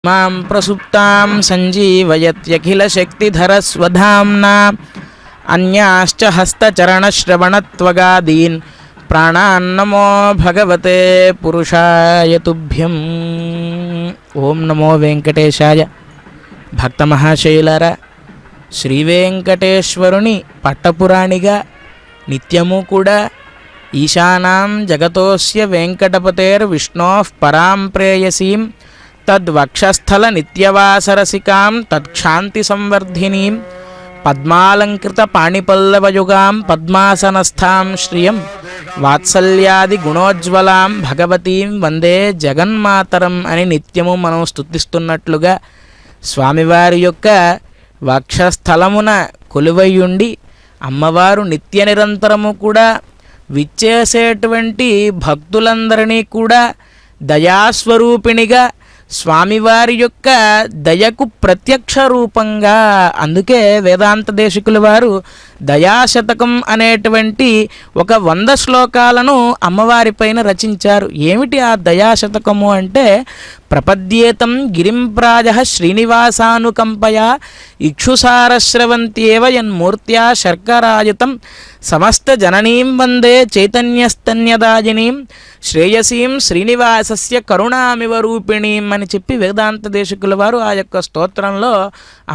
मां प्रसुप्तां सञ्जीवयत्यखिलशक्तिधरस्वधाम्ना अन्याश्च हस्तचरणश्रवणत्वगादीन् प्राणान्नमो भगवते पुरुषाय तुभ्यं। ओं नमो वेंकटेशाय। భక్తమహాశయులారా, శ్రీ వెంకటేశ్వరుని పట్టపురాణిగా నిత్యము కూడా ఈశానాం జగతోస్య వెంకటపతేర్ విష్ణోః పరాం ప్రేయసీం తద్వక్షస్థల నిత్యవాసరసికాం తత్క్షాంతి సంవర్ధినీం పద్మాలంకృత పాణిపల్లవయుగాం పద్మాసనస్థాం శ్రియం వాత్సల్యాది గుణోజ్వలాం భగవతీం వందే జగన్మాతరం అని నిత్యము మనం స్తుతిస్తున్నట్లుగా స్వామివారి యొక్క వక్షస్థలమున కొలువయ్యుండి అమ్మవారు నిత్య నిరంతరము కూడా విచ్చేసేటువంటి భక్తులందరినీ కూడా దయాస్వరూపిణిగా స్వామివారి యొక్క దయకు ప్రత్యక్ష రూపంగా, అందుకే వేదాంత దేశికుల వారు దయాశతకం అనేటువంటి ఒక 100 శ్లోకాలను అమ్మవారి పైన రచించారు. ఏమిటి ఆ దయాశతకము అంటే, ప్రపద్యేతం గిరింప్రాజ శ్రీనివాసానుకంపయా ఇక్షుసారశ్రవంత్యేవ యన్మూర్త్యా శర్కరాయుతం సమస్త జననీం వందే చైతన్యస్తన్యదాయినీం శ్రేయసీం శ్రీనివాసస్య కరుణామివ రూపిణీం అని చెప్పి వేదాంత దేశికుల వారు ఆ యొక్క స్తోత్రంలో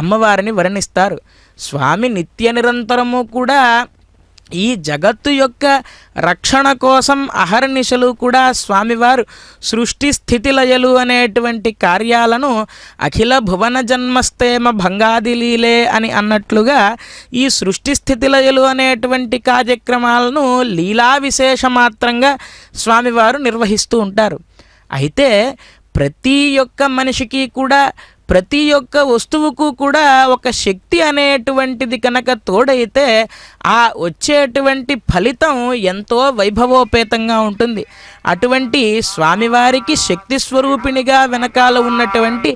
అమ్మవారిని వర్ణిస్తారు. స్వామి నిత్య నిరంతరము కూడా ఈ జగత్తు యొక్క రక్షణ కోసం అహర్నిశలు కూడా స్వామివారు సృష్టి స్థితిలయలు అనేటువంటి కార్యాలను అఖిల భువన జన్మస్థేమ భంగాదిలీలే అని అన్నట్లుగా ఈ సృష్టి స్థితిలయలు అనేటువంటి కార్యక్రమాలను లీలా విశేషమాత్రంగా స్వామివారు నిర్వహిస్తూ ఉంటారు. అయితే ప్రతి ఒక్క మనిషికి కూడా ప్రతి ఒక్క వస్తువుకు కూడా ఒక శక్తి అనేటువంటిది కనుక తోడైతే ఆ వచ్చేటువంటి ఫలితం ఎంతో వైభవోపేతంగా ఉంటుంది. అటువంటి స్వామివారికి శక్తి స్వరూపిణిగా వెనకాల ఉన్నటువంటి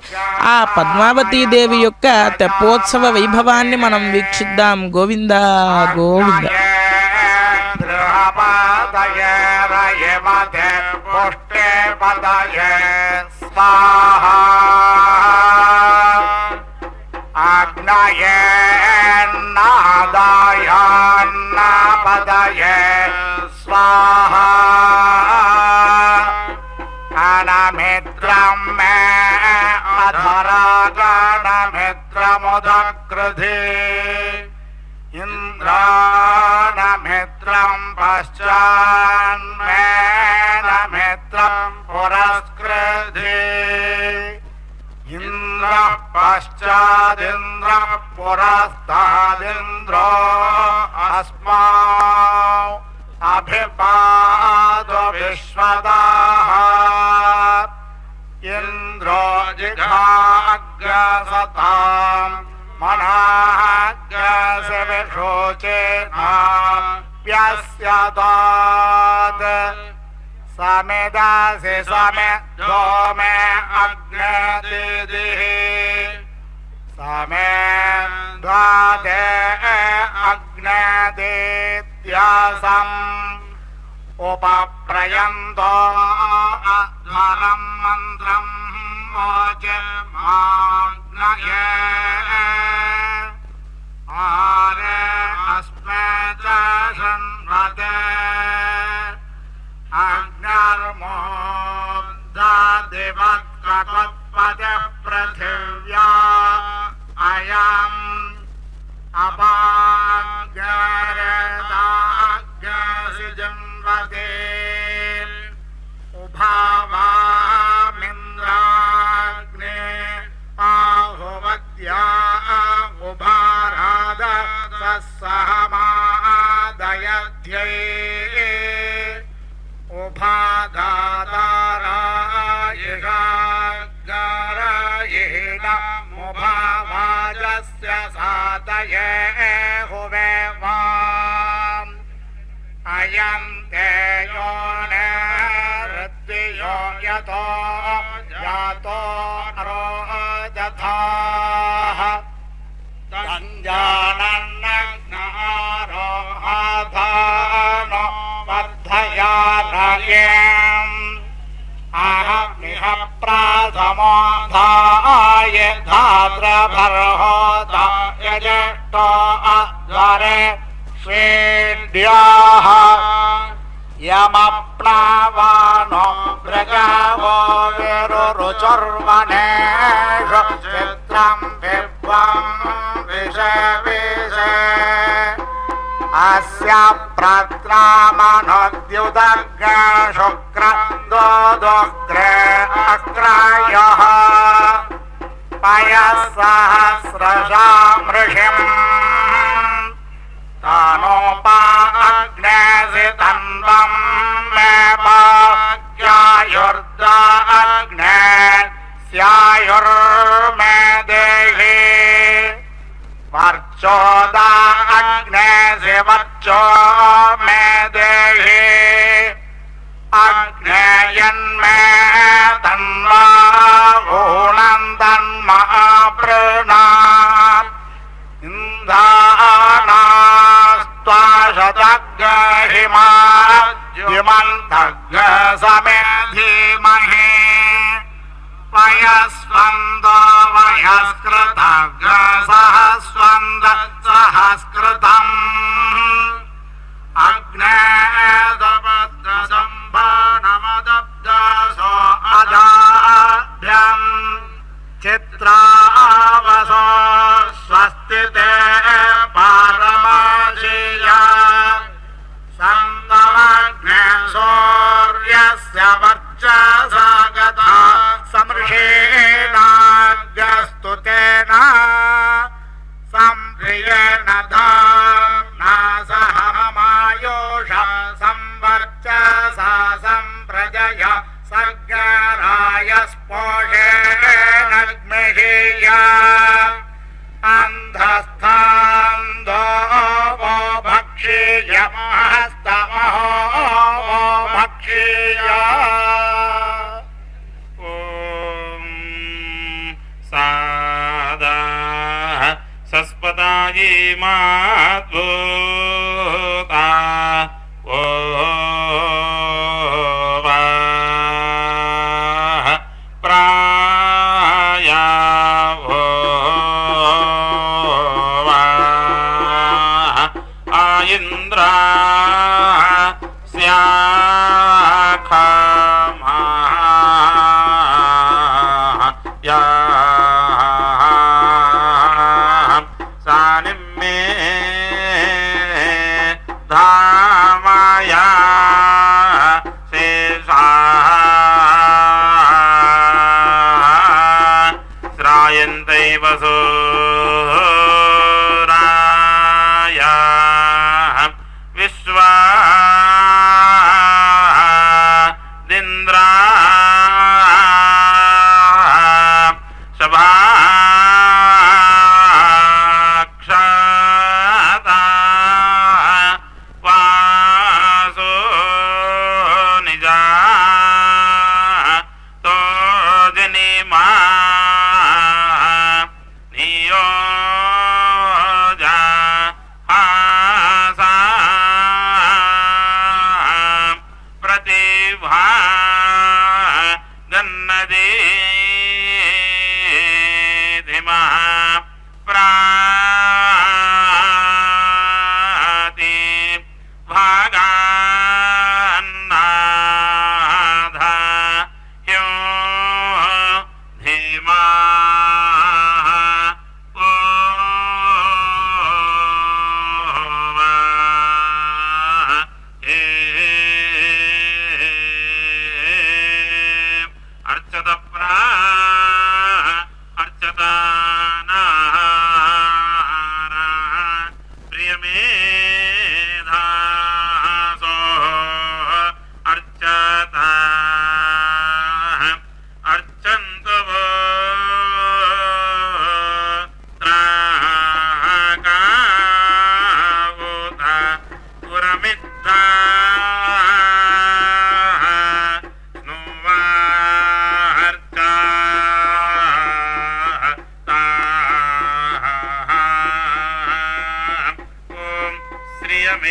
ఆ పద్మావతీదేవి యొక్క తెప్పోత్సవ వైభవాన్ని మనం వీక్షిద్దాం. గోవింద గోవింద. आग्नये नादायान्नापदये स्वाहा अनमित्रं मे अधरागणमित्रमुदकृधे इन्द्राणमित्रं पश्चान्मे नमित्रं पुरस्कृधे इंद्र पश्चादिंद्र पुरस्तादिंद्रो अस्माउ अभिपादो विश्वदाः इंद्रो जिघाग्रसतां मनाग्रसे विशोचेनां प्यस्यदात् समेदासि समे दोमे अग्ने दीदिहि समे द्वादे अग्ने दीत्यासम् उपप्रयन्तो अध्वरं मन्त्रं मोचमाग्नये आरे अस्मे च शन्वते अग्निर्मोदादिवत्कपत्पदे पृथिव्या अयम् अपाग्यरदाग्यसि जन्वते उभावामिन्द्राग्ने आहुवत्या उभाराद सस्सहमादयध्यै उभादातारायिगारायेण मुभावाजस्य सातये हुवे वाम् अयं ते योनिर्दियो यतो यातो नरो दधाः तञ्जानन्नग्नारोहाधानो वर्धयानयेम् अहमिह प्राथमोधाः स्वेद्याः यमप्लावानो मृगावो विरुरुचुर्वनेषु चित्रं विभ्वं विषविषे अस्य प्रत्रामनोद्युदग्रे शुक्रन्दोदुग्रे अग्रायः पयःसहस्रशामृषिम् तानोपाग्नेसि तन्वं मे भाग्यायुर्दा अग्ने स्यायुर्मे देहि वर्चोदा अग्नेसि वर्चो मे देहि अग्नेयन्मे तन्वा ऊणं तन्मा प्रणा इंधानास्त्वाशतग्रहिमाद्युमन्तग्र समे धीमहि वयस्वन्दो वयस्कृतग्र सहस्वन्द सहस्कृतम् अग्नेदपद्रसम्भानमदब्दासो अदाभ्यम् चित्रावसो स्वस्ति ते पारमाशिया सन्दमग्ने सूर्यस्य वर्चसा गता समृषेणाग्रस्तु तेन सम्प्रियेण धाम्ना सह ममायुष संवर्चसा सम्प्रजय सग्राय स्पोषेणग्मिषीया अन्धस्थान्दो वो भक्षीय महस्तमहो वो भक्षीय ॐ सादा सस्पताये माद्भूता ओ इंद्रा स्याखमा या सानिमे धामया शेषा श्रायन्ते वसो विश्वादिन्द्रा शभाक्षता वासो निजा तो जनिमा नियोजा प्रतिभा गन्नदे धीमः प्राति भागान्नाध ह्यो धीमः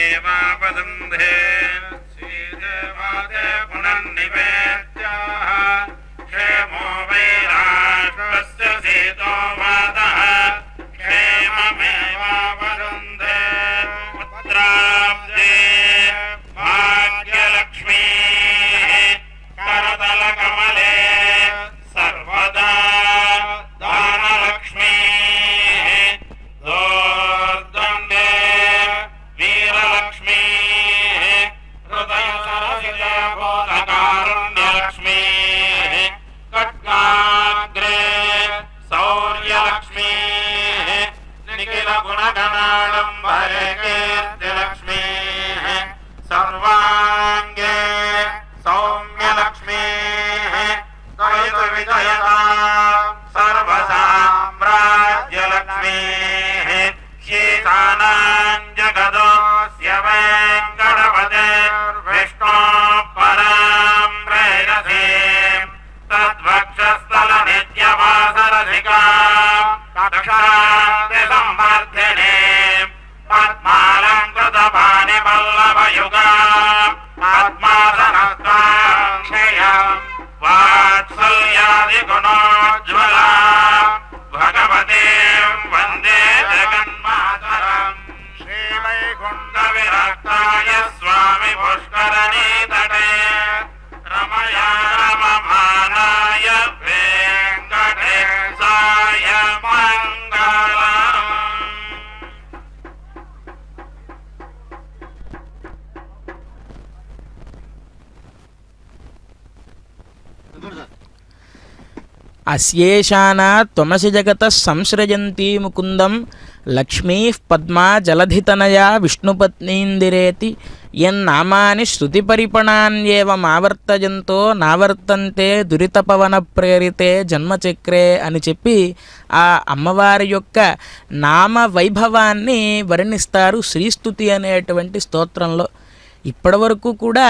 श्रियमेवावदन्धे श्रीदेवादे पुनर्निवेद्यः क्षेमो वैराष्ट्रस्य सीतो वादः क्षेममेवावरुन्धे पुत्रा लक्ष्मीः हृदयसरसिजे बोधकारुण्यलक्ष्मीः खड्गाग्रे शौर्यलक्ष्मीः निखिलगुणगणाडम्बरे कीर्तिलक्ष्मीः सर्वाङ्गे सौम्यलक्ष्मीः कलितविजयता सर्वसाम्राज्यलक्ष्मीः शीतानां जगदोऽस्य वेङ्कटपतेर्विष्णोः परां प्रेयसीं तद्वक्षस्थलनित्यवासरधिका कक्षान्तिसंवर्धिनीं पद्मालङ्कृतपाणिपल्लवयुगा पद्मासनस्ताक्षयं वात्सल्यादिगुणोज्ज्वला भगवतीं वन्दे जगन्मातरम् श्रीवैकुण्ठविरक्ताय स्वामि पुष्करणीतटे रमया रममानाय वेङ्कटेशाय मङ्गलम्। అస్యేషానా త్వమసి జగత సంసృజంతి ముకుందం లక్ష్మీ పద్మా జలధితనయా విష్ణుపత్నీందిరేతి యన్నామాని శృతిపరిపణాన్యేవమావర్తయంతో నావర్తంతే దురితపవన ప్రేరితే జన్మచక్రే అని చెప్పి ఆ అమ్మవారి యొక్క నామ వైభవాన్ని వర్ణిస్తారు శ్రీస్తుతి అనేటువంటి స్తోత్రంలో. ఇప్పటివరకు కూడా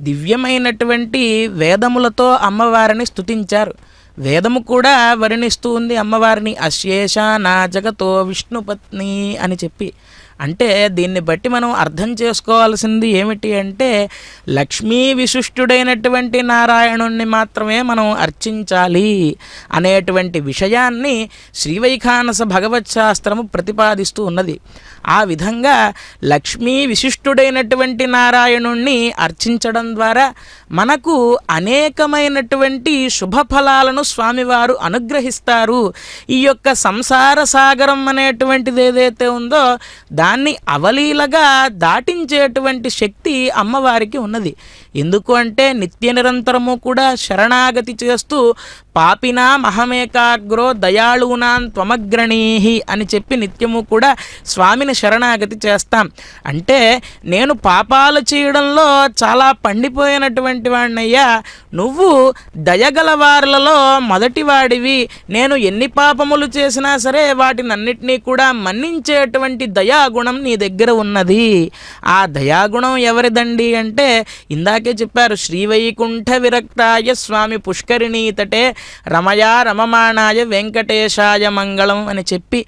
దివ్యమైనటువంటి వేదములతో అమ్మవారిని స్తుతించారు. వేదము కూడా వర్ణిస్తూ ఉంది అమ్మవారిని అశేష నా జగతో విష్ణుపత్ని అని చెప్పి. అంటే దీన్ని బట్టి మనం అర్థం చేసుకోవాల్సింది ఏమిటి అంటే లక్ష్మీ విశిష్టుడైనటువంటి నారాయణుణ్ణి మాత్రమే మనం అర్చించాలి అనేటువంటి విషయాన్ని శ్రీవైఖానస భగవత్ శాస్త్రము ప్రతిపాదిస్తూ ఉన్నది. ఆ విధంగా లక్ష్మీ విశిష్టుడైనటువంటి నారాయణుణ్ణి అర్చించడం ద్వారా మనకు అనేకమైనటువంటి శుభఫలాలను స్వామివారు అనుగ్రహిస్తారు. ఈ యొక్క సంసార సాగరం అనేటువంటిది ఏదైతే ఉందో దాన్ని అవలీలగా దాటించేటువంటి శక్తి అమ్మవారికి ఉన్నది. ఎందుకు అంటే నిత్య నిరంతరము కూడా శరణాగతి చేస్తూ పాపినా మహమేకాగ్రో దయాళూనాం త్వమగ్రణీహి అని చెప్పి నిత్యము కూడా స్వామిని శరణాగతి చేస్తాం. అంటే నేను పాపాలు చేయడంలో చాలా పండిపోయినటువంటి వాడినయ్యా, నువ్వు దయగల వారిలలో మొదటివాడివి, నేను ఎన్ని పాపములు చేసినా సరే వాటినన్నిటినీ కూడా మన్నించేటువంటి దయాగుణం నీ దగ్గర ఉన్నది. ఆ దయాగుణం ఎవరిదండి అంటే ఇందాకే చెప్పారు, శ్రీవైకుంఠ విరక్తాయ స్వామి పుష్కరిణీతటే రమయా రమమాణాయ వెంకటేశాయ మంగళం అని చెప్పి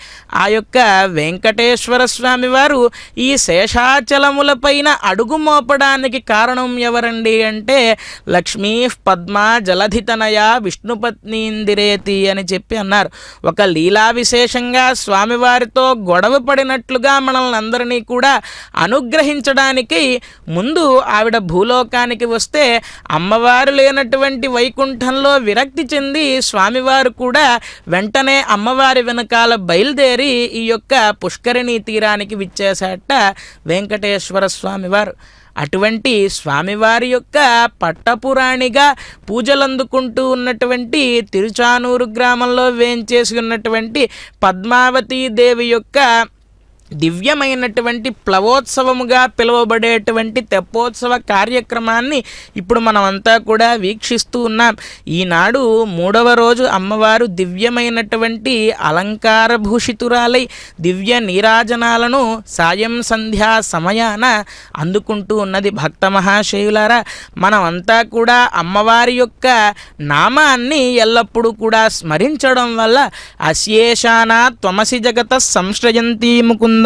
ఆ యొక్క వెంకటేశ్వర స్వామి వారు ఈ శేషాచలములపైన అడుగు మోపడానికి కారణం ఎవరండి అంటే లక్ష్మీ పద్మా జలధితనయ విష్ణుపత్నీందిరేతి అని చెప్పి అన్నారు. ఒక లీలా విశేషంగా స్వామివారితో గొడవ పడినట్లుగా మనల్ని అందరినీ కూడా అనుగ్రహించడానికి ముందు ఆవిడ భూలోకానికి వస్తే అమ్మవారు లేనటువంటి వైకుంఠంలో విరక్తి చెంది స్వామివారు కూడా వెంటనే అమ్మవారి వెనకాల బయలుదేరి ఈ యొక్క పుష్కరిణీ తీరానికి విచ్చేశాట వెంకటేశ్వర స్వామివారు. అటువంటి స్వామివారి యొక్క పట్టపురాణిగా పూజలందుకుంటూ ఉన్నటువంటి తిరుచానూరు గ్రామంలో వేంచేసి ఉన్నటువంటి పద్మావతీ దేవి యొక్క దివ్యమైనటువంటి ప్లవోత్సవముగా పిలువబడేటువంటి తెప్పోత్సవ కార్యక్రమాన్ని ఇప్పుడు మనమంతా కూడా వీక్షిస్తూ ఉన్నాం. ఈనాడు 3వ రోజు అమ్మవారు దివ్యమైనటువంటి అలంకార భూషితురాలై దివ్య నీరాజనాలను సాయం సంధ్యా సమయాన అందుకుంటూ ఉన్నది. భక్త మహాశయులారా, మనమంతా కూడా అమ్మవారి యొక్క నామాన్ని ఎల్లప్పుడూ కూడా స్మరించడం వల్ల అశేషానా త్వమసి జగత సంశ్రయంతి ముకుంద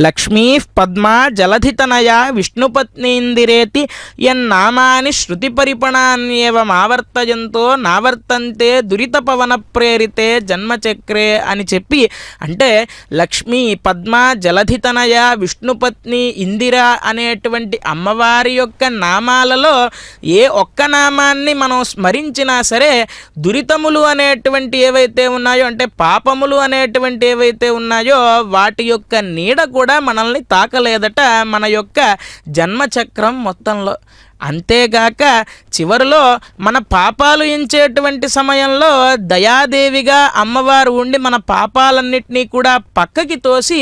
లక్ష్మీ పద్మా జలధితనయా విష్ణుపత్నీందిరేతి యన్నామాని శృతి పరిపణాన్యేవమావర్తయంతో నావర్తంతే దురితపవన ప్రేరితే జన్మచక్రే అని చెప్పి, అంటే లక్ష్మీ పద్మా జలధితనయ విష్ణుపత్ని ఇందిర అనేటువంటి అమ్మవారి యొక్క నామాలలో ఏ ఒక్క నామాన్ని మనం స్మరించినా సరే దురితములు అనేటువంటి ఏవైతే ఉన్నాయో అంటే పాపములు అనేటువంటి ఏవైతే ఉన్నాయో వాటి యొక్క నీడ కూడా మనల్ని తాకలేదట మన యొక్క జన్మచక్రం మొత్తంలో. అంతేగాక చివరిలో మన పాపాలు ఎంచేటువంటి సమయంలో దయాదేవిగా అమ్మవారు ఉండి మన పాపాలన్నిటినీ కూడా పక్కకి తోసి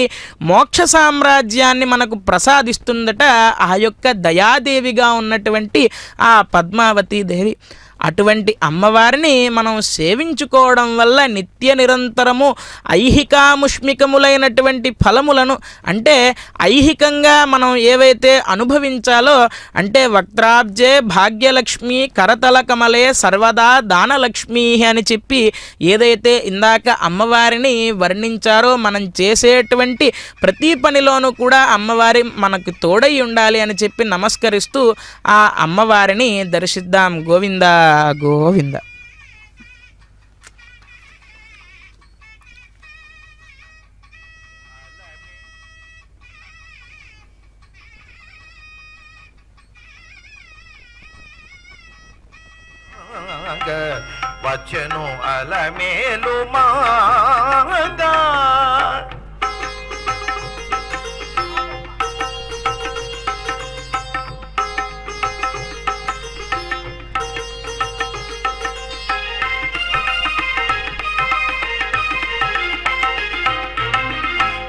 మోక్ష సామ్రాజ్యాన్ని మనకు ప్రసాదిస్తుందట ఆ యొక్క దయాదేవిగా ఉన్నటువంటి ఆ పద్మావతీ దేవి. అటువంటి అమ్మవారిని మనం సేవించుకోవడం వల్ల నిత్య నిరంతరము ఐహికాముష్మికములైనటువంటి ఫలములను, అంటే ఐహికంగా మనం ఏవైతే అనుభవించాలో, అంటే వక్త్రాబ్జే భాగ్యలక్ష్మి కరతల కమలే సర్వదా దానలక్ష్మి అని చెప్పి ఏదైతే ఇందాక అమ్మవారిని వర్ణించారో, మనం చేసేటువంటి ప్రతి పనిలోనూ కూడా అమ్మవారి మనకు తోడై ఉండాలి అని చెప్పి నమస్కరిస్తూ ఆ అమ్మవారిని దర్శిద్దాం. గోవింద గోవింద. వచ్చెను అలమేలు మాగా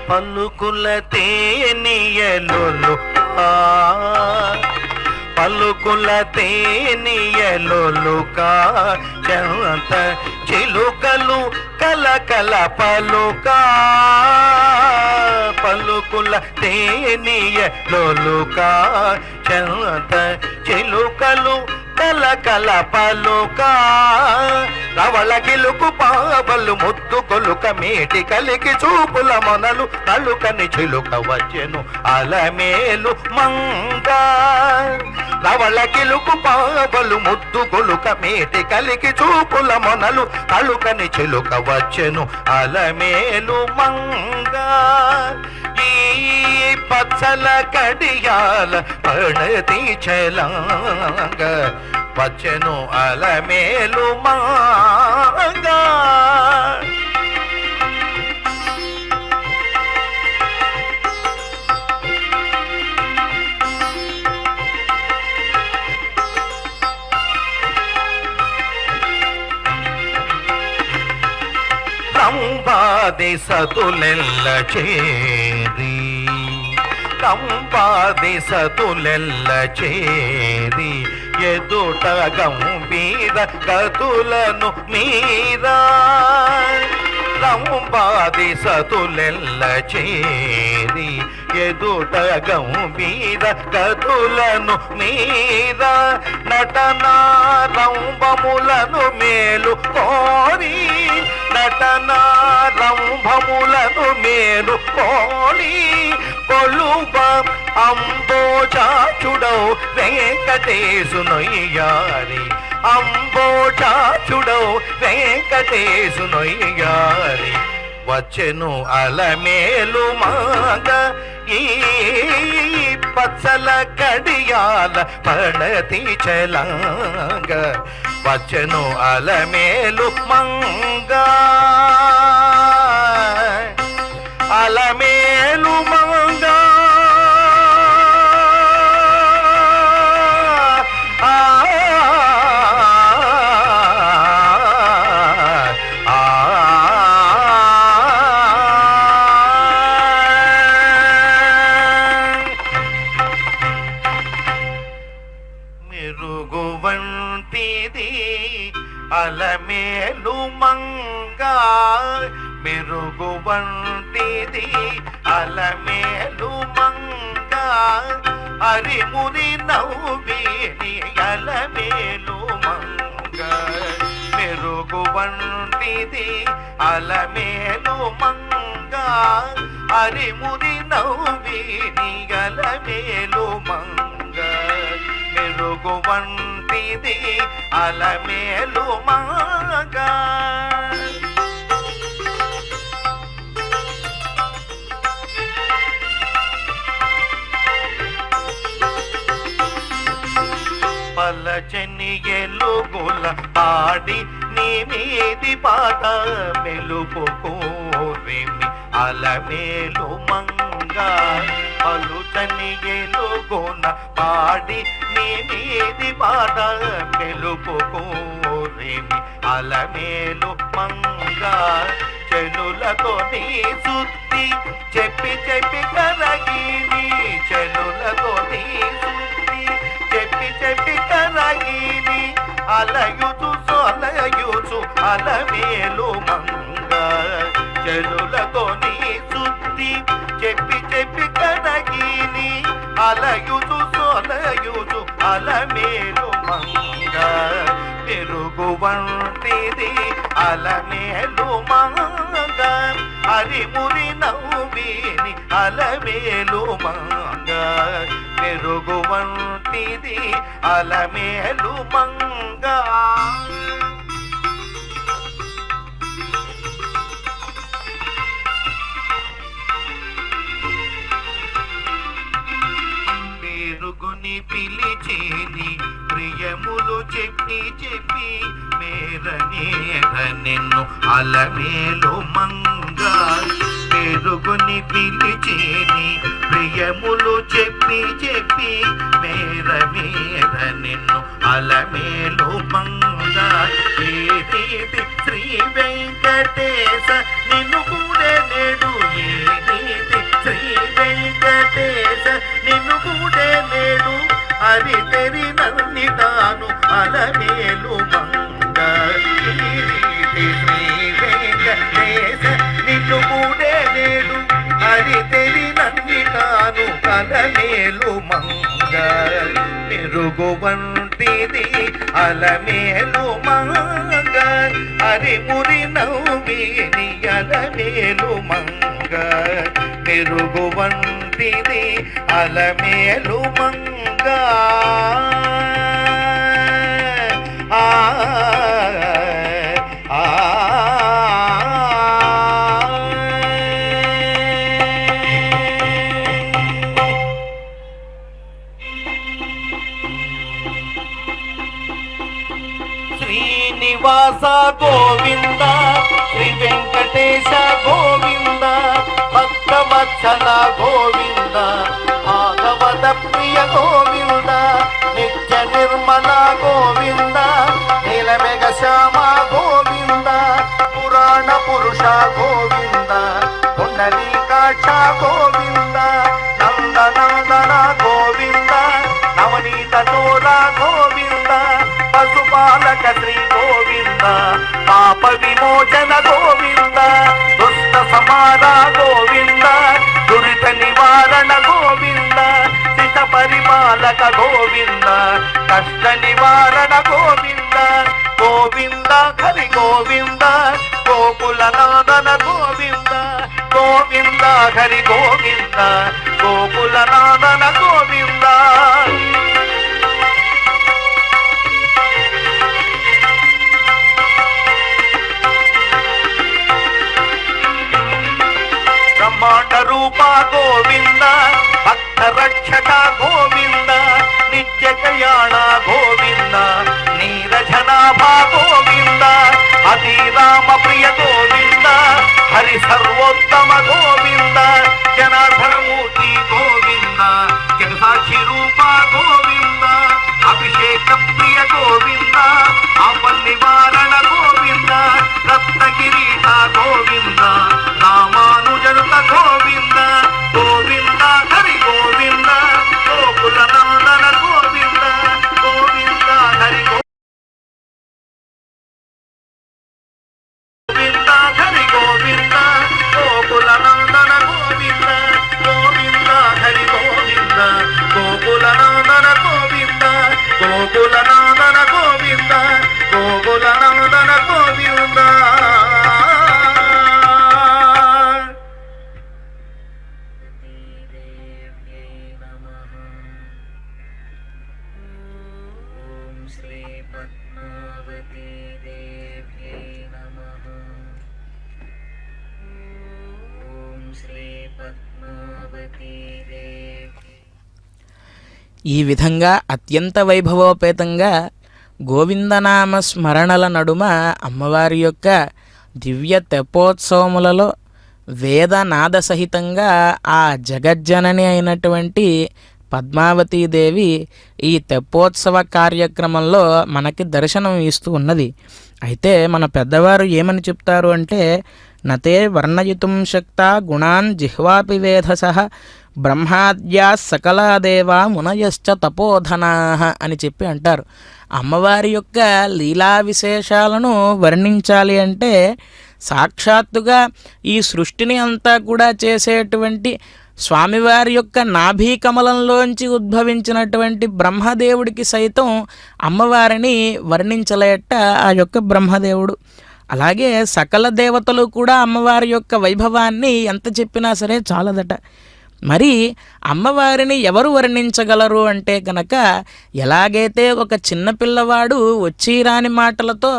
పలుకుల తేనియలు పలుకుల తేనియలుకా చెంత చిలుకలు కలకల పలుకా పలుకుల తేనియలుకా చెంత చిలుకలు కలకల పలుకా రవళ గిలుకు పాపలు ముద్దు కొలుక మేటి కలికి చూపుల మొనలు కలుకని చిలుక వచ్చెను అలమేలు మంగా రవళ గిలుకు పాపలు ముద్దు కొలుక మేటి కలికి చూపుల మొనలు కలుకని చిలుక వచ్చెను అలమేలు మంగా ఈ పచ్చల కడియాల పడతి చలంగ వచ్చెను అలమేలు మాగా రంభాది సతులెల్ల చేరి రంభాది సతులెల్ల చేరి ఎదుట గంభీర గతులను మీరా రంభాది సతులెల్ల చేరి ఎదుట గంభీర గతులను మీరా నటనా రంభములను మేలు కోరి నటనా రంభములను మేలు కోరి కొలువ అంబోజాచుడౌ వెంకటేశునొయ్యారి అంబోజాచుడౌ వెంకటేశునొయ్యారి వచ్చెను అలమేలు మాగ ఈ పచ్చల కడియాల పడతి చలంగ వచ్చెను అలమేలు మంగా అలమేలు మంగా మెరుగు వంటిది అలమేలు మంగా మెరుగు వంటిది అలమేలు మంగా అరిమురి నవ్విని అలమేలు మంగా మెరుగు వంటిది అలమేలు మంగా అరిమురి నవ్విని అలమేలు మంగా మెరుగు వంటిది అలమేలు మంగా పలచని ఎలుగుల పాడి నీ మీది పాట మెలుపు కోరిమి అలమేలు మంగ పలుచని ఎలుగున పాడి నీ మీది పాట మెలుపుకోరేమి అలమేలు మంగ చెలులతో నీ సుత్తి చెప్పి చెప్పి కరగిని చెలులతో నీ సుత్తి చెప్పి చెప్పి కరగిని అలయుచు సొలయుచు అలమేలు మంగ చెలులతో నీ సుత్తి చెప్పి చెప్పి కడగిని అలయుచు సొలయుచు అలమేలు మంగ పెరుగు వంటిది అలమేలు మంగ హరిమురి నవ్విని అలమేలు మంగ పెరుగు వంటిది అలమేలు మంగ పేరుగుని పిలిచేని ప్రియములు చెప్పి చెప్పి మేరనేర నిన్ను అలమేలు మంగ పేరుగుని పిలిచేని ప్రియములు చెప్పి చెప్పి మేర నిన్ను అలమేలు మంగ ఏ రీతి శ్రీ వెంకటేశ నిన్ను కూడా నేడు ఏ రీతి శ్రీ వెంకటేశ నిన్ను కూడా నేడు హరి తెరి నన్ని తాను అలమేలు మంగ ఈ రీతి శ్రీ వెంకటేశ నిన్ను కూడా నేడు హరి తెరి నన్ని తాను అలమేలు మంగ మెరుగు వంటిది అలమేలు మంగ హరిమురి నవ్విని అలమేలు మంగ మెరుగు వంటిది అలమేలు మంగ ఆ ఆ శ్రీనివాస గోవింద శ్రీ వెంకటేశ గోవింద భక్తవత్సల గోవింద భాగవత ప్రియ గోవింద నిత్య నిర్మల గోవింద నీలమేఘ శ్యామ గోవింద పురాణ పురుష గోవింద పుండరీకాక్ష గోవింద నందనందన గోవింద నవనీత చోర గోవింద పశుపాలక శ్రీ గోవింద పాప విమోచన గోవింద దుష్ట సమార గోవింద దురిత నివారణ గోవింద సిత పరిపాలక గోవింద కష్ట నివారణ గోవింద గోవింద హరి గోవింద గోకుల నాదన గోవింద గోవింద హరి గోవింద గోకుల నాదన గోవింద బ్రహ్మాండ రూప గోవింద భక్త రక్షక గోవింద నిత్య కళ్యాణ గోవింద నీరజనాభ గోవింద అతి రామ ప్రియ గోవింద హరి సర్వోత్తమ గోవింద జనార్దనమూర్తి గోవింద జగసాక్షి రూప గోవింద అభిషేక ప్రియ గోవింద ఆపన్ నివారణ గోవింద రత్న కిరీట గోవింద రామానుజనుత గోవింద గోవింద హరి గోవింద గోకుల నందన గోవింద గోవింద హరి గోవింద హరి గోవింద గోకుల నందన గోవింద గోవింద హరి గోవింద గోకుల నందన గోవింద గోకుల నందన గోవింద గోకుల నందన గోవింద ఈ విధంగా అత్యంత వైభవోపేతంగా గోవిందనామ స్మరణల నడుమ అమ్మవారి యొక్క దివ్య తెప్పోత్సవములలో వేదనాద సహితంగా ఆ జగజ్జనని అయినటువంటి పద్మావతీదేవి ఈ తెప్పోత్సవ కార్యక్రమంలో మనకి దర్శనం ఇస్తూ ఉన్నది. అయితే మన పెద్దవారు ఏమని చెప్తారు అంటే, నతే వర్ణయితుం శక్త గుణాన్ జిహ్వాపి వేధసః బ్రహ్మాద్యా సకలాదేవా మునయశ్చ తపోధనా అని చెప్పి అంటారు. అమ్మవారి యొక్క లీలా విశేషాలను వర్ణించాలి అంటే సాక్షాత్తుగా ఈ సృష్టిని అంతా కూడా చేసేటువంటి స్వామివారి యొక్క నాభీ కమలంలోంచి ఉద్భవించినటువంటి బ్రహ్మదేవుడికి సైతం అమ్మవారిని వర్ణించలేట ఆ యొక్క బ్రహ్మదేవుడు. అలాగే సకల దేవతలు కూడా అమ్మవారి యొక్క వైభవాన్ని ఎంత చెప్పినా సరే చాలదట. మరి అమ్మవారిని ఎవరు వర్ణించగలరు అంటే కనుక, ఎలాగైతే ఒక చిన్నపిల్లవాడు వచ్చి రాని మాటలతో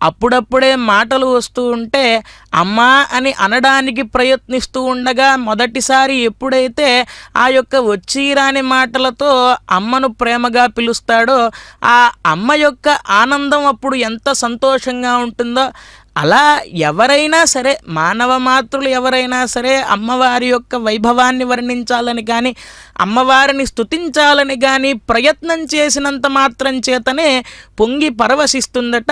అప్పుడప్పుడే మాటలు వస్తూ ఉంటే అమ్మా అని అనడానికి ప్రయత్నిస్తూ ఉండగా మొదటిసారి ఎప్పుడైతే ఆ యొక్క వచ్చి రాని మాటలతో అమ్మను ప్రేమగా పిలుస్తాడో ఆ అమ్మ యొక్క ఆనందం అప్పుడు ఎంత సంతోషంగా ఉంటుందో, అలా ఎవరైనా సరే మానవ మాతృలు ఎవరైనా సరే అమ్మవారి యొక్క వైభవాన్ని వర్ణించాలని కానీ అమ్మవారిని స్తుతించాలని కానీ ప్రయత్నం చేసినంత మాత్రం చేతనే పొంగి పరవశిస్తుందట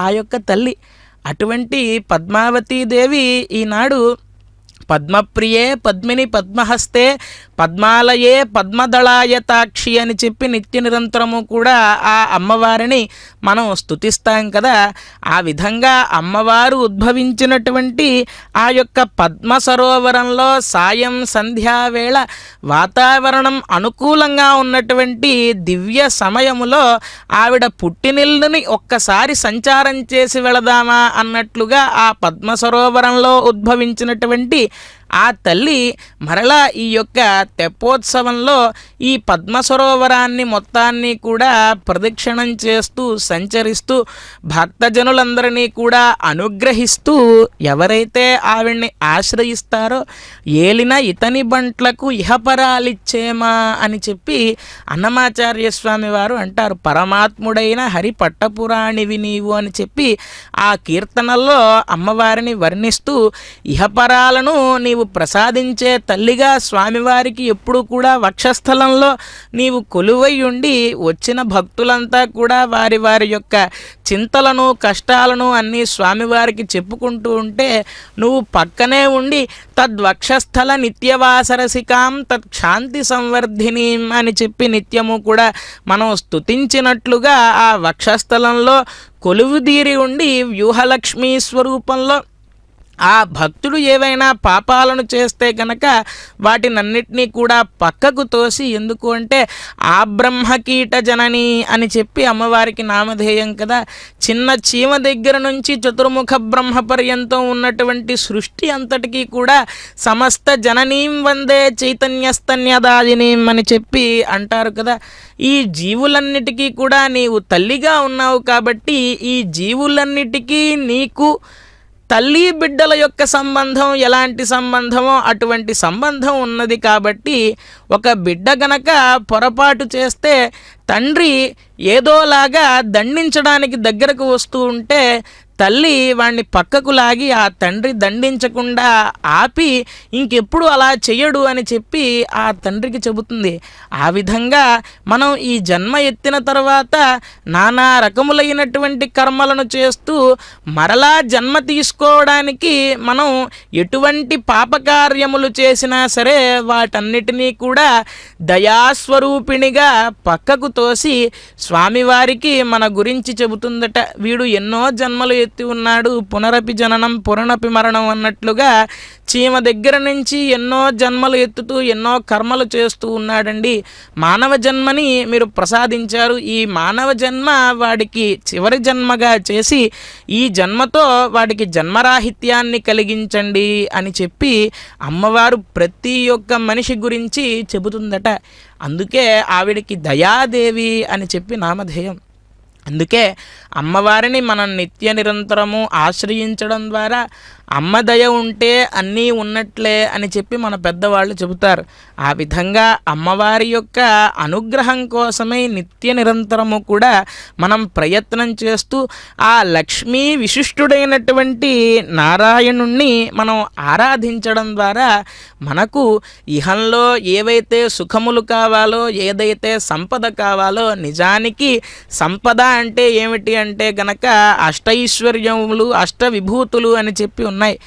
ఆ యొక్క తల్లి. అటువంటి పద్మావతీదేవి ఈనాడు పద్మప్రియే పద్మిని పద్మహస్తే పద్మాలయే పద్మదళాయతాక్షి అని చెప్పి నిత్య నిరంతరము కూడా ఆ అమ్మవారిని మనం స్తుతిస్తాం కదా. ఆ విధంగా అమ్మవారు ఉద్భవించినటువంటి ఆ యొక్క పద్మ సరోవరంలో సాయం సంధ్యావేళ వాతావరణం అనుకూలంగా ఉన్నటువంటి దివ్య సమయములో ఆవిడ పుట్టినిల్లుని ఒక్కసారి సంచారం చేసి వెళదామా అన్నట్లుగా ఆ పద్మ సరోవరంలో ఉద్భవించినటువంటి ఆ తల్లి మరలా ఈ యొక్క తెప్పోత్సవంలో ఈ పద్మ సరోవరాన్ని మొత్తాన్ని కూడా ప్రదక్షిణం చేస్తూ సంచరిస్తూ భక్తజనులందరినీ కూడా అనుగ్రహిస్తూ ఎవరైతే ఆవిడ్ని ఆశ్రయిస్తారో ఏలిన ఇతని బంట్లకు ఇహపరాలిచ్చేమా అని చెప్పి అన్నమాచార్య స్వామి వారు అంటారు. పరమాత్ముడైన హరి పట్టపురాణివి నీవు అని చెప్పి ఆ కీర్తనల్లో అమ్మవారిని వర్ణిస్తూ ఇహపరాలను నీవు ప్రసాదించే తల్లిగా స్వామివారికి ఎప్పుడు కూడా వక్షస్థలంలో నీవు కొలువై ఉండి వచ్చిన భక్తులంతా కూడా వారి వారి యొక్క చింతలను కష్టాలను అన్నీ స్వామివారికి చెప్పుకుంటూ ఉంటే నువ్వు పక్కనే ఉండి తద్వక్షస్థల నిత్యవాసరసికాం తత్శాంతి సంవర్ధిని అని చెప్పి నిత్యము కూడా మనం స్తుతించినట్లుగా ఆ వక్షస్థలంలో కొలువుదీరి ఉండి వ్యూహలక్ష్మీ స్వరూపంలో ఆ భక్తుడు ఏవైనా పాపాలను చేస్తే కనుక వాటినన్నిటినీ కూడా పక్కకు తోసి, ఎందుకు అంటే ఆ బ్రహ్మకీట జనని అని చెప్పి అమ్మవారికి నామధేయం కదా. చిన్న చీమ దగ్గర నుంచి చతుర్ముఖ బ్రహ్మ పర్యంతం ఉన్నటువంటి సృష్టి అంతటికీ కూడా సమస్త జననీం వందే చైతన్యస్తన్యదాదినీం అని చెప్పి అంటారు కదా. ఈ జీవులన్నిటికీ కూడా నీవు తల్లిగా ఉన్నావు కాబట్టి ఈ జీవులన్నిటికీ నీకు తల్లి బిడ్డల యొక్క సంబంధం ఎలాంటి సంబంధమో అటువంటి సంబంధం ఉన్నది కాబట్టి ఒక బిడ్డ గనక పొరపాటు చేస్తే తండ్రి ఏదోలాగా దండించడానికి దగ్గరకు వస్తూ ఉంటే తల్లి వాణ్ణి పక్కకు లాగి ఆ తండ్రి దండించకుండా ఆపి ఇంకెప్పుడు అలా చెయ్యడు అని చెప్పి ఆ తండ్రికి చెబుతుంది. ఆ విధంగా మనం ఈ జన్మ ఎత్తిన తర్వాత నానా రకములైనటువంటి కర్మలను చేస్తూ మరలా జన్మ తీసుకోవడానికి మనం ఎటువంటి పాపకార్యములు చేసినా సరే వాటన్నిటినీ కూడా దయాస్వరూపిణిగా పక్కకు తోసి స్వామివారికి మన గురించి చెబుతుందట. వీడు ఎన్నో జన్మలు ఎత్తి ఉన్నాడు, పునరపి జననం పునరపి మరణం అన్నట్లుగా చీమ దగ్గర నుంచి ఎన్నో జన్మలు ఎత్తుతూ ఎన్నో కర్మలు చేస్తూ ఉన్నాడండి. మానవ జన్మని మీరు ప్రసాదించారు, ఈ మానవ జన్మ వాడికి చివరి జన్మగా చేసి ఈ జన్మతో వాడికి జన్మరాహిత్యాన్ని కలిగించండి అని చెప్పి అమ్మవారు ప్రతి ఒక్క మనిషి గురించి చెబుతుందట. అందుకే ఆవిడికి దయాదేవి అని చెప్పి నామధేయం. అందుకే అమ్మవారిని మనం నిత్య నిరంతరము ఆశ్రయించడం ద్వారా అమ్మ దయ ఉంటే అన్నీ ఉన్నట్లే అని చెప్పి మన పెద్దవాళ్ళు చెబుతారు. ఆ విధంగా అమ్మవారి యొక్క అనుగ్రహం కోసమై నిత్య నిరంతరము కూడా మనం ప్రయత్నం చేస్తూ ఆ లక్ష్మీ విశిష్టుడైనటువంటి నారాయణుణ్ణి మనం ఆరాధించడం ద్వారా మనకు ఇహంలో ఏవైతే సుఖములు కావాలో, ఏదైతే సంపద కావాలో, నిజానికి సంపద అంటే ఏమిటి అంటే గనక అష్టైశ్వర్యములు, అష్టవిభూతులు అని చెప్పి ఉన్నాయి.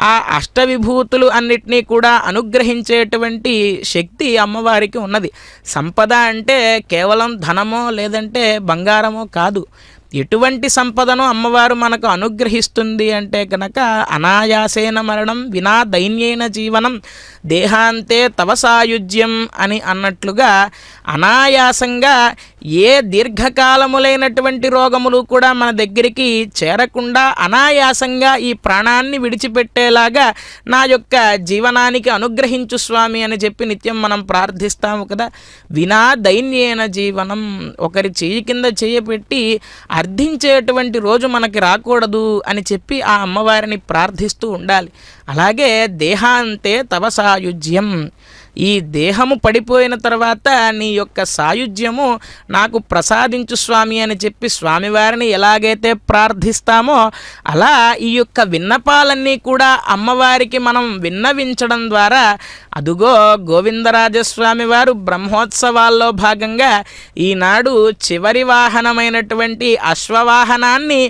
ఆ అష్టవిభూతులు అన్నిటినీ కూడా అనుగ్రహించేటువంటి శక్తి అమ్మవారికి ఉన్నది. సంపద అంటే కేవలం ధనమో లేదంటే బంగారమో కాదు. ఎటువంటి సంపదను అమ్మవారు మనకు అనుగ్రహిస్తుంది అంటే కనుక అనాయాసేన మరణం వినా దైన్యేన జీవనం దేహాంతే తవ సాయుజ్యం అని అన్నట్లుగా అనాయాసంగా ఏ దీర్ఘకాలములైనటువంటి రోగములు కూడా మన దగ్గరికి చేరకుండా అనాయాసంగా ఈ ప్రాణాన్ని విడిచిపెట్టేలాగా నా యొక్క జీవనానికి అనుగ్రహించు స్వామి అని చెప్పి నిత్యం మనం ప్రార్థిస్తాము కదా. వినా దైన్యేన జీవనం, ఒకరి చేయి కింద చేయపెట్టి అర్థించేటువంటి రోజు మనకి రాకూడదు అని చెప్పి ఆ అమ్మవారిని ప్రార్థిస్తూ ఉండాలి. అలాగే దేహాంతే తవ సాయుజ్యం, ఈ దేహము పడిపోయిన తర్వాత నీ యొక్క సాయుధ్యము నాకు ప్రసాదించు స్వామి అని చెప్పి స్వామివారిని ఎలాగైతే ప్రార్థిస్తామో అలా ఈ యొక్క విన్నపాలన్నీ కూడా అమ్మవారికి మనం విన్నవించడం ద్వారా అదుగో గోవిందరాజస్వామి వారు బ్రహ్మోత్సవాల్లో భాగంగా ఈనాడు చివరి వాహనమైనటువంటి అశ్వవాహనాన్ని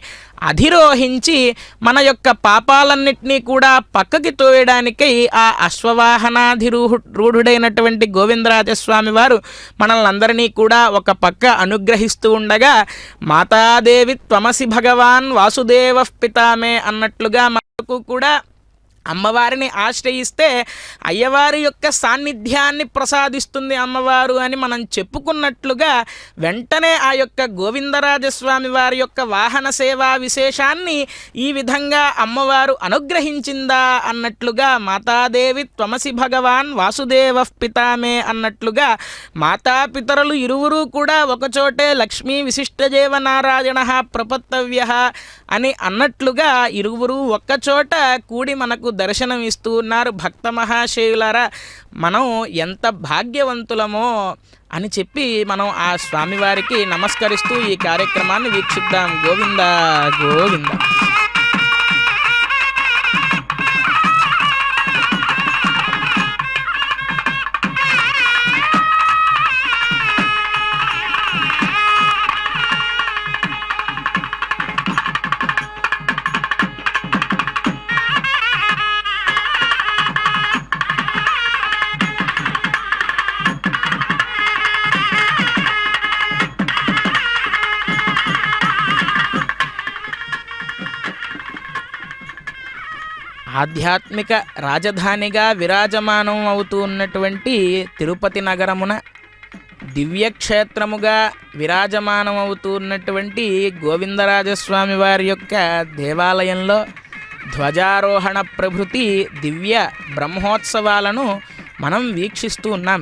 అధిరోహించి మన యొక్క పాపాలన్నింటినీ కూడా పక్కకి తోయడానికై ఆ అశ్వవాహనాధిరూఢుడైనటువంటి గోవిందరాజస్వామి వారు మనల్ని అందరినీ కూడా ఒక పక్క అనుగ్రహిస్తూ ఉండగా మాతాదేవి త్వమసి భగవాన్ వాసుదేవ పితామే అన్నట్లుగా మనకు కూడా అమ్మవారిని ఆశ్రయిస్తే అయ్యవారి యొక్క సాన్నిధ్యాన్ని ప్రసాదిస్తుంది అమ్మవారు అని మనం చెప్పుకున్నట్లుగా వెంటనే ఆ యొక్క గోవిందరాజస్వామి వారి యొక్క వాహన సేవా విశేషాన్ని ఈ విధంగా అమ్మవారు అనుగ్రహించిందా అన్నట్లుగా మాతాదేవి త్వమసి భగవాన్ వాసుదేవ పితామే అన్నట్లుగా మాతాపితరులు ఇరువురు కూడా ఒకచోటే లక్ష్మీ విశిష్టజేవ నారాయణ ప్రపత్తవ్య అని అన్నట్లుగా ఇరువురు ఒక్కచోట కూడి మనకు దర్శనం ఇస్తూ ఉన్నారు. భక్త మహాశయులారా, మనం ఎంత భాగ్యవంతులమో అని చెప్పి మనం ఆ స్వామివారికి నమస్కరిస్తూ ఈ కార్యక్రమాన్ని వీక్షిద్దాం. గోవింద గోవింద. ఆధ్యాత్మిక రాజధానిగా విరాజమానం అవుతూ ఉన్నటువంటి తిరుపతి నగరమున దివ్యక్షేత్రముగా విరాజమానం అవుతూ ఉన్నటువంటి గోవిందరాజస్వామి వారి యొక్క దేవాలయంలో ధ్వజారోహణ ప్రభృతి దివ్య బ్రహ్మోత్సవాలను మనం వీక్షిస్తూ ఉన్నాం.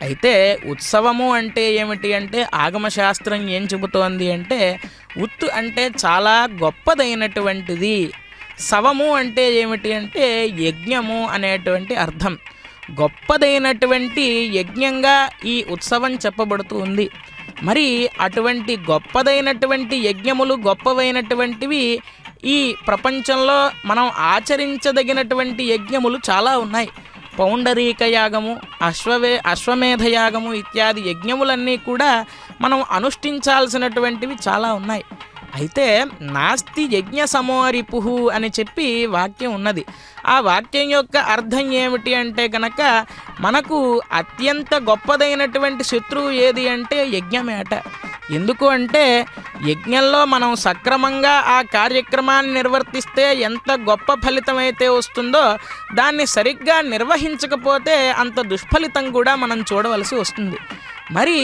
అయితే ఉత్సవము అంటే ఏమిటి అంటే ఆగమశాస్త్రం ఏం చెబుతోంది అంటే ఉత్తు అంటే చాలా గొప్పదైనటువంటిది, సవము అంటే ఏమిటి అంటే యజ్ఞము అనేటువంటి అర్థం. గొప్పదైనటువంటి యజ్ఞంగా ఈ ఉత్సవం చెప్పబడుతూ ఉంది. మరి అటువంటి గొప్పదైనటువంటి యజ్ఞములు, గొప్పవైనటువంటివి ఈ ప్రపంచంలో మనం ఆచరించదగినటువంటి యజ్ఞములు చాలా ఉన్నాయి. పౌండరీక యాగము, అశ్వమేధ యాగము ఇత్యాది యజ్ఞములన్నీ కూడా మనం అనుష్ఠించాల్సినటువంటివి చాలా ఉన్నాయి. అయితే నాస్తి యజ్ఞ సమోరిపుహు అని చెప్పి వాక్యం ఉన్నది. ఆ వాక్యం యొక్క అర్థం ఏమిటి అంటే కనుక మనకు అత్యంత గొప్పదైనటువంటి శత్రువు ఏది అంటే యజ్ఞమేట. ఎందుకు అంటే యజ్ఞంలో మనం సక్రమంగా ఆ కార్యక్రమాన్ని నిర్వర్తిస్తే ఎంత గొప్ప ఫలితం అయితే వస్తుందో దాన్ని సరిగ్గా నిర్వహించకపోతే అంత దుష్ఫలితం కూడా మనం చూడవలసి వస్తుంది. మరి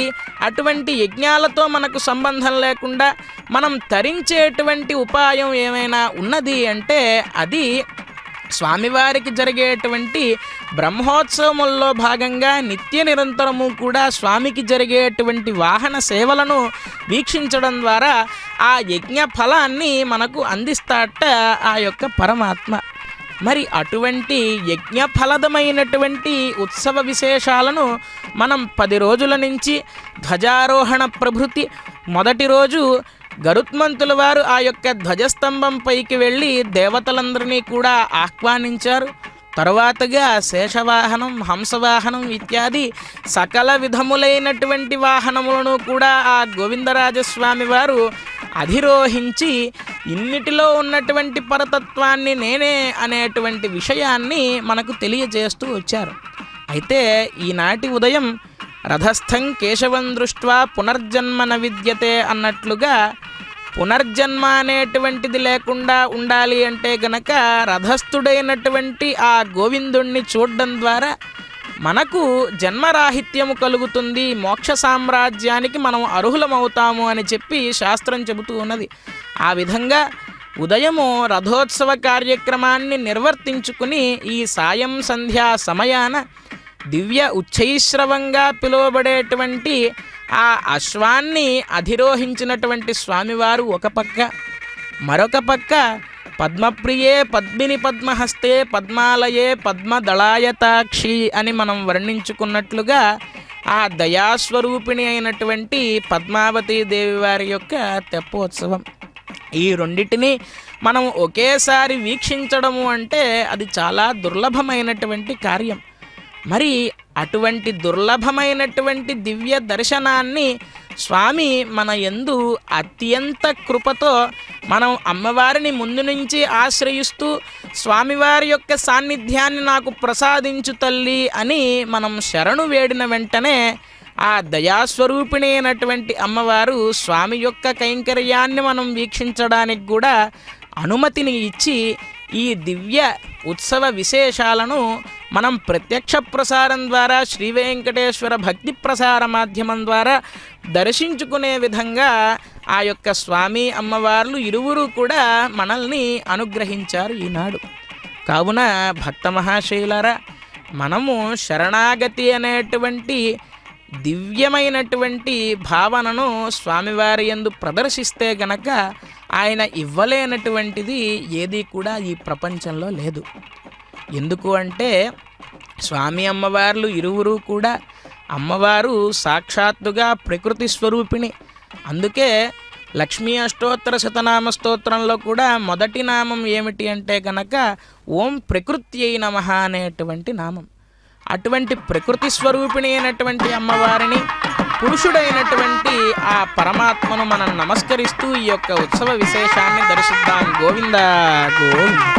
అటువంటి యజ్ఞాలతో మనకు సంబంధం లేకుండా మనం తరించేటువంటి ఉపాయం ఏమైనా ఉన్నది అంటే అది స్వామివారికి జరిగేటువంటి బ్రహ్మోత్సవముల్లో భాగంగా నిత్య నిరంతరము కూడా స్వామికి జరిగేటువంటి వాహన సేవలను వీక్షించడం ద్వారా ఆ యజ్ఞ ఫలాన్ని మనకు అందిస్తాట ఆ యొక్క పరమాత్మ. మరి అటువంటి యజ్ఞఫలదమైనటువంటి ఉత్సవ విశేషాలను మనం 10 రోజుల నుంచి ధ్వజారోహణ ప్రభృతి మొదటి రోజు గరుత్మంతుల వారు ఆ యొక్క ధ్వజస్తంభం పైకి వెళ్ళి దేవతలందరినీ కూడా ఆహ్వానించారు. తరువాతగా శేషవాహనం, హంసవాహనం ఇత్యాది సకల విధములైనటువంటి వాహనములను కూడా ఆ గోవిందరాజస్వామి వారు అధిరోహించి ఇన్నిటిలో ఉన్నటువంటి పరతత్వాన్ని నేనే అనేటువంటి విషయాన్ని మనకు తెలియజేస్తూ వచ్చారు. అయితే ఈనాటి ఉదయం రథస్థం కేశవం దృష్ట్వా పునర్జన్మ న విద్యతే అన్నట్లుగా పునర్జన్మ అనేటువంటిది లేకుండా ఉండాలి అంటే గనక రథస్థుడైనటువంటి ఆ గోవిందుణ్ణి చూడడం ద్వారా మనకు జన్మరాహిత్యము కలుగుతుంది, మోక్ష సామ్రాజ్యానికి మనం అర్హులమవుతాము అని చెప్పి శాస్త్రం చెబుతూ ఉన్నది. ఆ విధంగా ఉదయము రథోత్సవ కార్యక్రమాన్ని నిర్వర్తించుకుని ఈ సాయం సంధ్యా సమయాన దివ్య ఉచ్చైశ్రవంగా పిలువబడేటువంటి ఆ అశ్వాన్ని అధిరోహించినటువంటి స్వామివారు ఒక పక్క, మరొక పక్క పద్మప్రియే పద్మిని పద్మహస్తే పద్మాలయే పద్మదళాయతాక్షి అని మనం వర్ణించుకున్నట్లుగా ఆ దయాస్వరూపిణి అయినటువంటి పద్మావతీ దేవి వారి యొక్క తెప్పోత్సవం. ఈ రెండిటిని మనం ఒకేసారి వీక్షించడము అంటే అది చాలా దుర్లభమైనటువంటి కార్యం. మరి అటువంటి దుర్లభమైనటువంటి దివ్య దర్శనాన్ని స్వామి మన యందు అత్యంత కృపతో మనం అమ్మవారిని ముందు నుంచి ఆశ్రయిస్తూ స్వామివారి యొక్క సాన్నిధ్యాన్ని నాకు ప్రసాదించు తల్లి అని మనం శరణు వేడిన వెంటనే ఆ దయాస్వరూపిణి అయినటువంటి అమ్మవారు స్వామి యొక్క కైంకర్యాన్ని మనం వీక్షించడానికి కూడా అనుమతిని ఇచ్చి ఈ దివ్య ఉత్సవ విశేషాలను మనం ప్రత్యక్ష ప్రసారం ద్వారా శ్రీ వెంకటేశ్వర భక్తి ప్రసార మాధ్యమం ద్వారా దర్శించుకునే విధంగా ఆ యొక్క స్వామి అమ్మవార్లు ఇరువురు కూడా మనల్ని అనుగ్రహించారు ఈనాడు. కావున భక్త మహాశైలారా, మనము శరణాగతి అనేటువంటి దివ్యమైనటువంటి భావనను స్వామివారి యందు ప్రదర్శిస్తే గనక ఆయన ఇవ్వలేనటువంటిది ఏది కూడా ఈ ప్రపంచంలో లేదు. ఎందుకు అంటే స్వామి అమ్మవార్లు ఇరువురు కూడా అమ్మవారు సాక్షాత్తుగా ప్రకృతి స్వరూపిణి. అందుకే లక్ష్మీ అష్టోత్తర శతనామ స్తోత్రంలో కూడా మొదటి నామం ఏమిటి అంటే కనుక ఓం ప్రకృత్యై నమః అనేటువంటి నామం. అటువంటి ప్రకృతి స్వరూపిణి అయినటువంటి అమ్మవారిని, పురుషుడైనటువంటి ఆ పరమాత్మను మనం నమస్కరిస్తూ ఈ యొక్క ఉత్సవ విశేషాన్ని దర్శిద్దాం. గోవింద గోవింద.